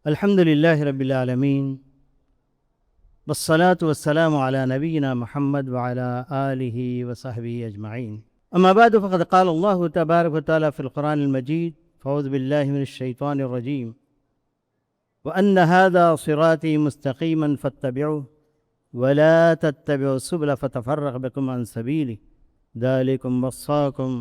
الحمد لله رب العالمين والصلاة والسلام على نبينا محمد وعلى آله وصحبه أجمعين. أما بعد، فقد قال الله تبارك وتعالى في القرآن المجيد: فأعوذ بالله من الشيطان الرجيم، وأن هذا صراطي مستقيما فاتبعوه ولا تتبعوا السبل فتفرق بكم عن سبيله ذلكم وصاكم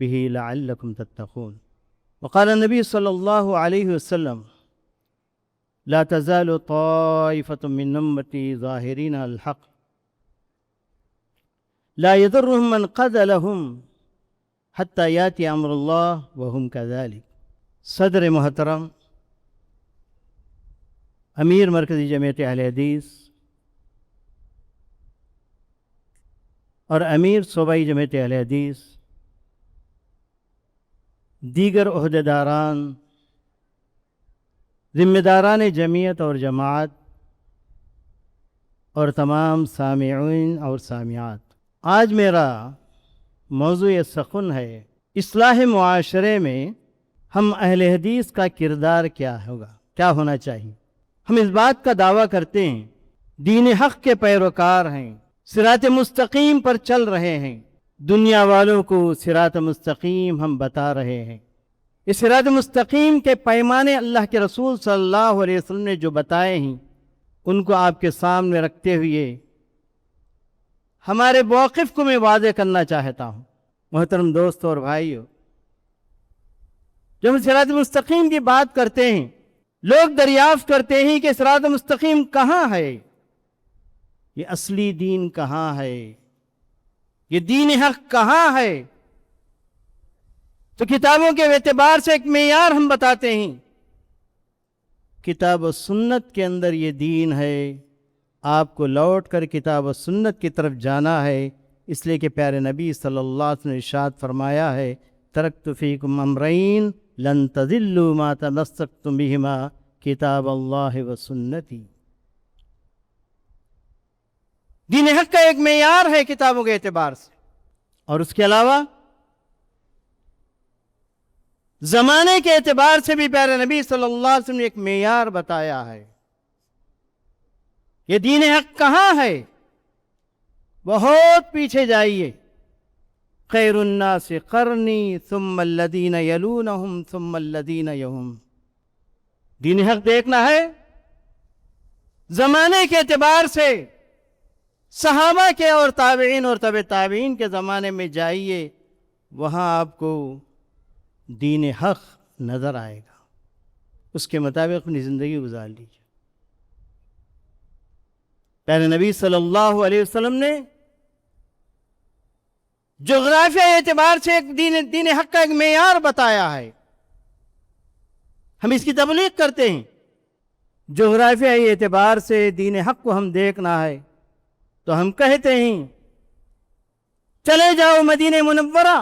به لعلكم تتقون. وقال النبي صلى الله عليه وسلم: لا تزال طائفة من أمتي ظاهرين على الحق لا يضرهم من قذلهم حتى يأتي أمر الله وهم كذلك. صدر محترم، امیر مرکزی جمعیت اہل حدیث اور امیر صوبائی جمعیت اہل حدیث، دیگر عہدیداران، ذمہ داران جمعیت اور جماعت اور تمام سامعین اور سامعات، آج میرا موضوع سخن ہے: اصلاح معاشرے میں ہم اہل حدیث کا کردار کیا ہوگا، کیا ہونا چاہیے۔ ہم اس بات کا دعویٰ کرتے ہیں، دین حق کے پیروکار ہیں، صراط مستقیم پر چل رہے ہیں، دنیا والوں کو صراط مستقیم ہم بتا رہے ہیں۔ اس صراط مستقیم کے پیمانے اللہ کے رسول صلی اللہ علیہ وسلم نے جو بتائے ہیں، ان کو آپ کے سامنے رکھتے ہوئے ہمارے موقف کو میں واضح کرنا چاہتا ہوں۔ محترم دوستوں اور بھائیوں، جب ہم صراط مستقیم کی بات کرتے ہیں، لوگ دریافت کرتے ہیں کہ صراط مستقیم کہاں ہے، یہ اصلی دین کہاں ہے، یہ دین حق کہاں ہے۔ تو کتابوں کے اعتبار سے ایک معیار ہم بتاتے ہیں، کتاب و سنت کے اندر یہ دین ہے، آپ کو لوٹ کر کتاب و سنت کی طرف جانا ہے۔ اس لیے کہ پیارے نبی صلی اللہ علیہ وسلم نے ارشاد فرمایا ہے: ترکت فیکم امرین لن تضلوا ما تمسکتم بہما کتاب اللہ و سنتی۔ دین حق کا ایک معیار ہے کتابوں کے اعتبار سے، اور اس کے علاوہ زمانے کے اعتبار سے بھی پیارے نبی صلی اللہ علیہ وسلم نے ایک معیار بتایا ہے۔ یہ دین حق کہاں ہے؟ بہت پیچھے جائیے، خیر الناس قرنی ثم الذین یلونہم ثم الذین یلونہم۔ دین حق دیکھنا ہے زمانے کے اعتبار سے، صحابہ کے اور تابعین اور تبع تابعین کے زمانے میں جائیے، وہاں آپ کو دین حق نظر آئے گا، اس کے مطابق اپنی زندگی گزار لیجیے۔ پیارے نبی صلی اللہ علیہ وسلم نے جغرافیہ اعتبار سے ایک دین حق کا ایک معیار بتایا ہے، ہم اس کی تبلیغ کرتے ہیں۔ جغرافیہ اعتبار سے دین حق کو ہم دیکھنا ہے تو ہم کہتے ہیں چلے جاؤ مدینہ منورہ،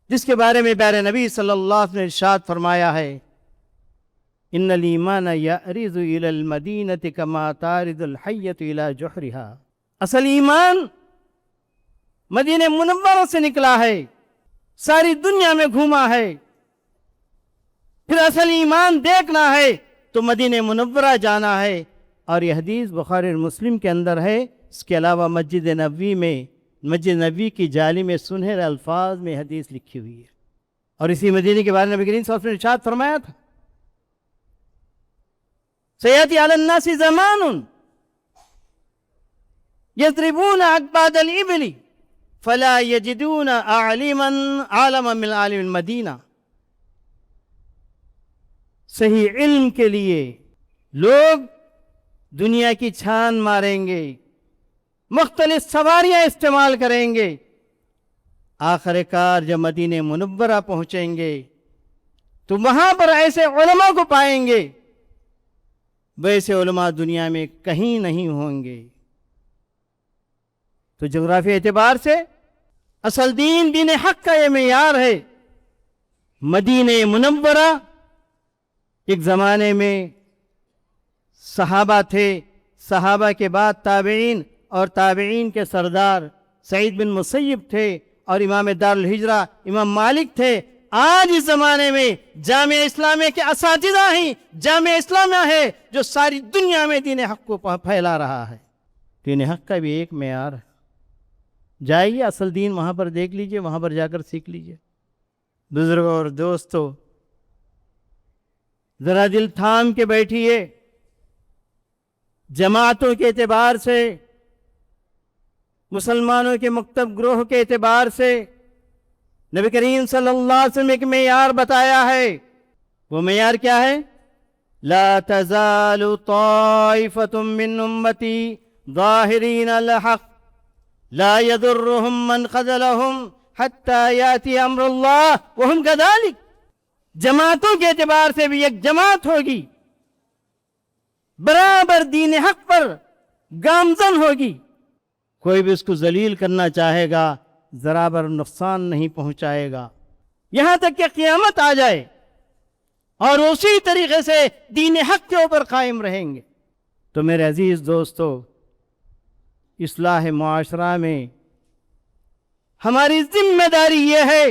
جس کے بارے میں پیارے نبی صلی اللہ علیہ وسلم نے ارشاد فرمایا ہے: ان الایمان یعرض الی المدینہ کما تعرض الحیۃ الی جحرہا۔ اصل ایمان مدینہ منورہ سے نکلا ہے، ساری دنیا میں گھوما ہے، پھر اصل ایمان دیکھنا ہے تو مدینہ منورہ جانا ہے۔ اور یہ حدیث بخاری اور مسلم کے اندر ہے۔ اس کے علاوہ مسجد نبوی کی جالی میں سنہرے الفاظ میں حدیث لکھی ہوئی ہے، اور اسی مدینے کے بارے میں نبی کریم صلی اللہ علیہ وسلم نے ارشاد فرمایا تھا: سیأتی علی الناس زمان یضربون اکباد الابل فلا یجدون عالما من عالم المدینہ۔ صحیح علم کے لیے لوگ دنیا کی چھان ماریں گے، مختلف سواریاں استعمال کریں گے، آخر کار جب مدینہ منورہ پہنچیں گے تو وہاں پر ایسے علماء کو پائیں گے، ویسے علماء دنیا میں کہیں نہیں ہوں گے۔ تو جغرافی اعتبار سے اصل دین حق کا یہ معیار ہے۔ مدینہ منورہ ایک زمانے میں صحابہ تھے، صحابہ کے بعد تابعین، اور تابعین کے سردار سعید بن مسیب تھے، اور امام دار الہجرہ امام مالک تھے، آج اس زمانے میں جامعہ اسلامیہ کے اساتذہ ہی جامعہ اسلامیہ ہے جو ساری دنیا میں دین حق کو پھیلا رہا ہے۔ دین حق کا بھی ایک معیار ہے، جائیے اصل دین وہاں پر دیکھ لیجئے، وہاں پر جا کر سیکھ لیجئے۔ بزرگوں اور دوستو، ذرا دل تھام کے بیٹھیے۔ جماعتوں کے اعتبار سے، مسلمانوں کے مکتب گروہ کے اعتبار سے نبی کریم صلی اللہ علیہ وسلم ایک معیار بتایا ہے۔ وہ معیار کیا ہے؟ لا تزال طائفة من امتی ظاہرین الحق لا يضرهم من خذلهم حتى يأتي امر اللہ وهم كذلك۔ جماعتوں کے اعتبار سے بھی ایک جماعت ہوگی، برابر دین حق پر گامزن ہوگی، کوئی بھی اس کو ذلیل کرنا چاہے گا ذرا بر نقصان نہیں پہنچائے گا، یہاں تک کہ قیامت آ جائے اور اسی طریقے سے دین حق کے اوپر قائم رہیں گے۔ تو میرے عزیز دوستو، اصلاح معاشرہ میں ہماری ذمہ داری یہ ہے،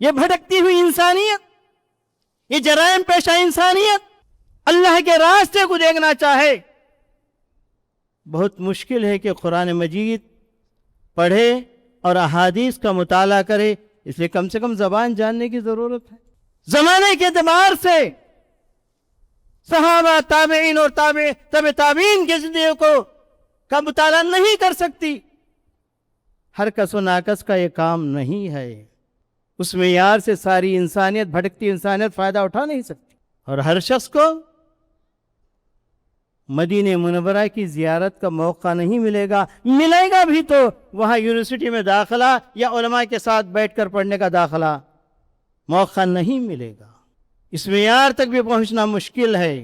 یہ بھٹکتی ہوئی انسانیت، یہ جرائم پیشہ انسانیت اللہ کے راستے کو دیکھنا چاہے، بہت مشکل ہے کہ قرآن مجید پڑھے اور احادیث کا مطالعہ کرے، اس لیے کم سے کم زبان جاننے کی ضرورت ہے۔ زمانے کے اعتبار سے صحابہ، تابعین اور تبع تابعین کے زندگیوں کو کا مطالعہ نہیں کر سکتی، ہر کس و ناکس کا یہ کام نہیں ہے۔ اس معیار سے ساری انسانیت، بھٹکتی انسانیت فائدہ اٹھا نہیں سکتی، اور ہر شخص کو مدینہ منورہ کی زیارت کا موقع نہیں ملے گا، ملے گا بھی تو وہاں یونیورسٹی میں داخلہ یا علماء کے ساتھ بیٹھ کر پڑھنے کا داخلہ موقع نہیں ملے گا۔ اس معیار تک بھی پہنچنا مشکل ہے۔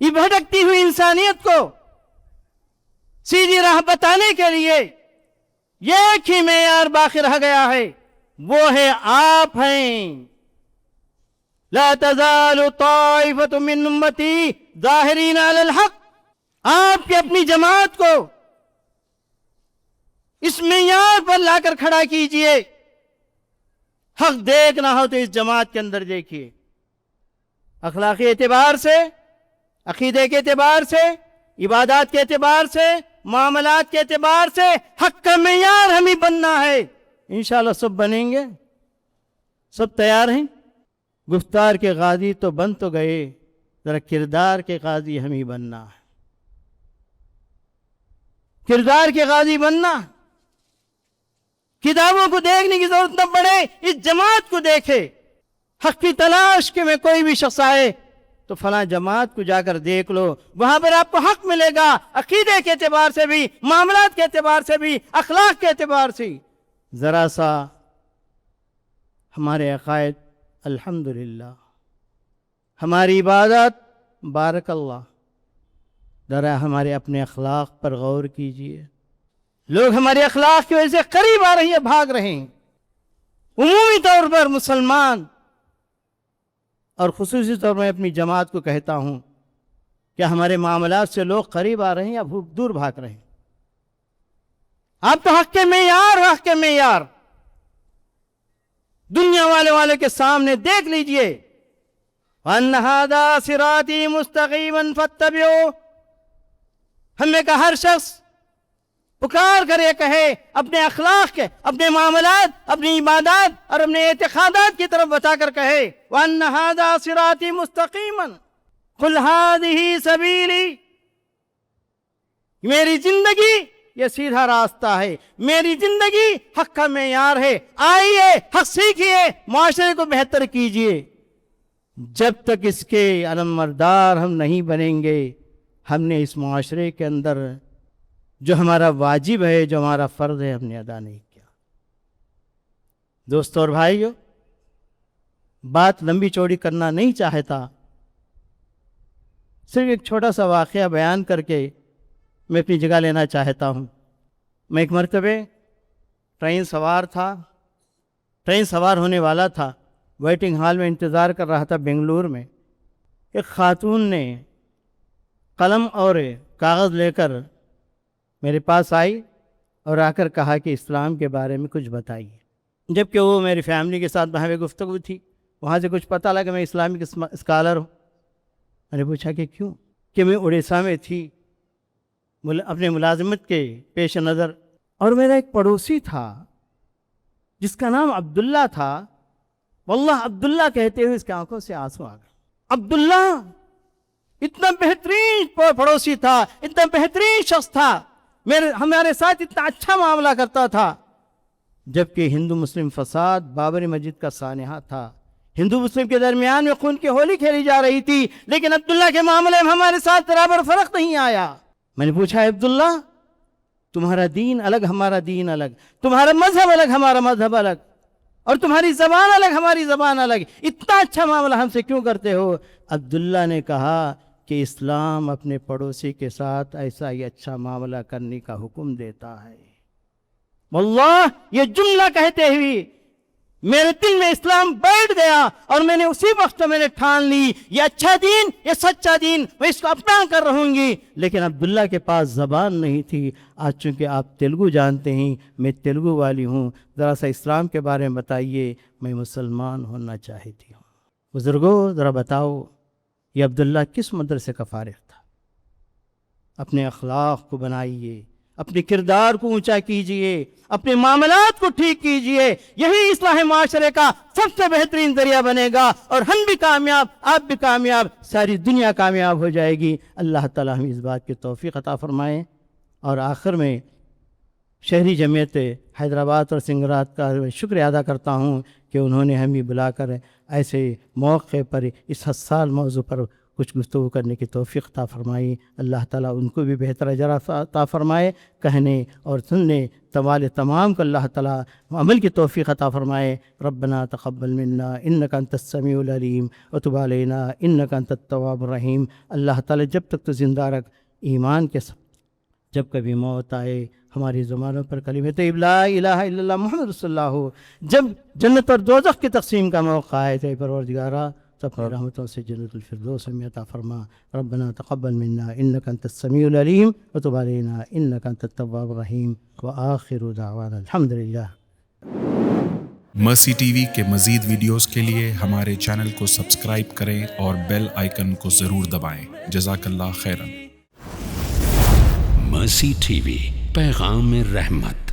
یہ بھٹکتی ہوئی انسانیت کو سیدھی راہ بتانے کے لیے ایک ہی معیار باقی رہ گیا ہے، وہ ہے آپ ہیں۔ لا تزال طائفة من امتی ظاہرین علی الحق۔ آپ کے اپنی جماعت کو اس معیار پر لا کر کھڑا کیجئے۔ حق دیکھنا ہو تو اس جماعت کے اندر دیکھیے، اخلاقی اعتبار سے، عقیدے کے اعتبار سے، عبادات کے اعتبار سے، معاملات کے اعتبار سے حق کا معیار ہمیں بننا ہے۔ انشاءاللہ سب بنیں گے، سب تیار ہیں۔ گفتار کے غازی تو بن تو گئے، ذرا کردار کے غازی ہمیں بننا ہے، کردار کے غازی بننا۔ کتابوں کو دیکھنے کی ضرورت نہ پڑے، اس جماعت کو دیکھے۔ حق کی تلاش کے میں کوئی بھی شخص آئے تو فلاں جماعت کو جا کر دیکھ لو، وہاں پر آپ کو حق ملے گا، عقیدے کے اعتبار سے بھی، معاملات کے اعتبار سے بھی، اخلاق کے اعتبار سے۔ ذرا سا ہمارے عقائد الحمدللہ، ہماری عبادت بارک اللہ، ذرا ہمارے اپنے اخلاق پر غور کیجئے۔ لوگ ہمارے اخلاق کی وجہ سے قریب آ رہے ہیں، بھاگ رہے ہیں۔ عمومی طور پر مسلمان اور خصوصی طور پر اپنی جماعت کو کہتا ہوں کہ ہمارے معاملات سے لوگ قریب آ رہے ہیں یا دور بھاگ رہے ہیں۔ آپ تو حق کے معیار، حق کے معیار دنیا والے کے سامنے دیکھ لیجئے۔ وَأَنَّ هَذَا صِرَاطِي مُسْتَقِيمًا فَاتَّبِعُوهُ۔ ہمیں کا ہر شخص پکار کرے کہے اپنے اخلاق کے، اپنے معاملات، اپنی عبادات اور اپنے اعتقادات کی طرف بتا کر کہے وَأَنَّ هَذَا صِرَاطِي مُسْتَقِيمًا قُلْ هَذِهِ سَبِيلِي۔ میری زندگی یہ سیدھا راستہ ہے، میری زندگی حق کا معیار ہے، آئیے حق سیکھیے، معاشرے کو بہتر کیجئے۔ جب تک اس کے علمبردار ہم نہیں بنیں گے، ہم نے اس معاشرے کے اندر جو ہمارا واجب ہے، جو ہمارا فرض ہے، ہم نے ادا نہیں کیا۔ دوستو اور بھائیو، بات لمبی چوڑی کرنا نہیں چاہتا، صرف ایک چھوٹا سا واقعہ بیان کر کے میں اپنی جگہ لینا چاہتا ہوں۔ میں ایک مرتبہ ٹرین سوار ہونے والا تھا، ویٹنگ ہال میں انتظار کر رہا تھا بنگلور میں۔ ایک خاتون نے قلم اور کاغذ لے کر میرے پاس آئی اور آ کر کہا کہ اسلام کے بارے میں کچھ بتائیے۔ جبکہ وہ میری فیملی کے ساتھ بہاوے گفتگو تھی. وہاں سے کچھ پتہ لگا میں اسلامک اسکالر ہوں. میں نے پوچھا کہ کیوں؟ کہ میں اڑیسہ میں تھی اپنے ملازمت کے پیش نظر، اور میرا ایک پڑوسی تھا جس کا نام عبداللہ تھا. واللہ عبداللہ کہتے ہوئے اس کی آنکھوں سے آنسو آ گئے. عبداللہ اتنا بہترین پڑوسی تھا، اتنا بہترین شخص تھا، ہمارے ساتھ اتنا اچھا معاملہ کرتا تھا. جبکہ ہندو مسلم فساد بابری مسجد کا سانحہ تھا، ہندو مسلم کے درمیان میں خون کی ہولی کھیلی جا رہی تھی، لیکن عبداللہ کے معاملے میں ہمارے ساتھ برابر فرق نہیں آیا. میں نے پوچھا عبداللہ تمہارا دین الگ ہمارا دین الگ، تمہارا مذہب الگ ہمارا مذہب الگ، اور تمہاری زبان الگ ہماری زبان الگ، اتنا اچھا معاملہ ہم سے کیوں کرتے ہو؟ عبداللہ نے کہا کہ اسلام اپنے پڑوسی کے ساتھ ایسا ہی اچھا معاملہ کرنے کا حکم دیتا ہے. واللہ یہ جملہ کہتے ہوئے میرے دل میں اسلام بیٹھ گیا، اور میں نے اسی وقت میں نے ٹھان لی یہ اچھا دین، یہ سچا دین، میں اس کو اپنا کر رہوں گی. لیکن عبداللہ کے پاس زبان نہیں تھی. آج چونکہ آپ تیلگو جانتے ہیں، میں تیلگو والی ہوں، ذرا سا اسلام کے بارے میں بتائیے، میں مسلمان ہونا چاہتی ہوں. بزرگوں ذرا بتاؤ یہ عبداللہ کس مدرسے کا فارغ تھا؟ اپنے اخلاق کو بنائیے، اپنے کردار کو اونچا کیجئے، اپنے معاملات کو ٹھیک کیجئے، یہی اصلاح معاشرے کا سب سے بہترین ذریعہ بنے گا، اور ہم بھی کامیاب، آپ بھی کامیاب، ساری دنیا کامیاب ہو جائے گی. اللہ تعالیٰ ہمیں اس بات کی توفیق عطا فرمائے. اور آخر میں شہری جمعیت حیدرآباد اور سنگرات کا شکریہ ادا کرتا ہوں کہ انہوں نے ہمیں بلا کر ایسے موقع پر اس حساس موضوع پر کچھ گفتگو کرنے کی توفیق عطا فرمائی. اللہ تعالیٰ ان کو بھی بہتر اجر عطا فرمائے، کہنے اور سننے تمام کو اللہ تعالیٰ عمل کی توفیق عطا فرمائے. ربنا تقبل منا انک انت السمیع العلیم وتب علینا انک انت التواب الرحیم. اللہ تعالیٰ جب تک تو زندہ رکھ ایمان کے ساتھ، جب کبھی موت آئے ہماری زبانوں پر کلمہ طیب لا الہ الا اللہ محمد رسول اللہ ہو، جب جنت اور دوزخ کی تقسیم کا موقع آئے تو پروردگارہ تو اپنی رحمتوں سے جنت الفردوس میں عطا فرما. ربنا تقبل منا انک انت السمیع العلیم وتب علینا انک انت التواب الرحیم. وآخر دعوانا الحمدللہ. مرسی ٹی وی کے مزید ویڈیوز کے لیے ہمارے چینل کو سبسکرائب کریں اور بیل آئیکن کو ضرور دبائیں. جزاک اللہ خیرا. مرسی ٹی وی، پیغام رحمت.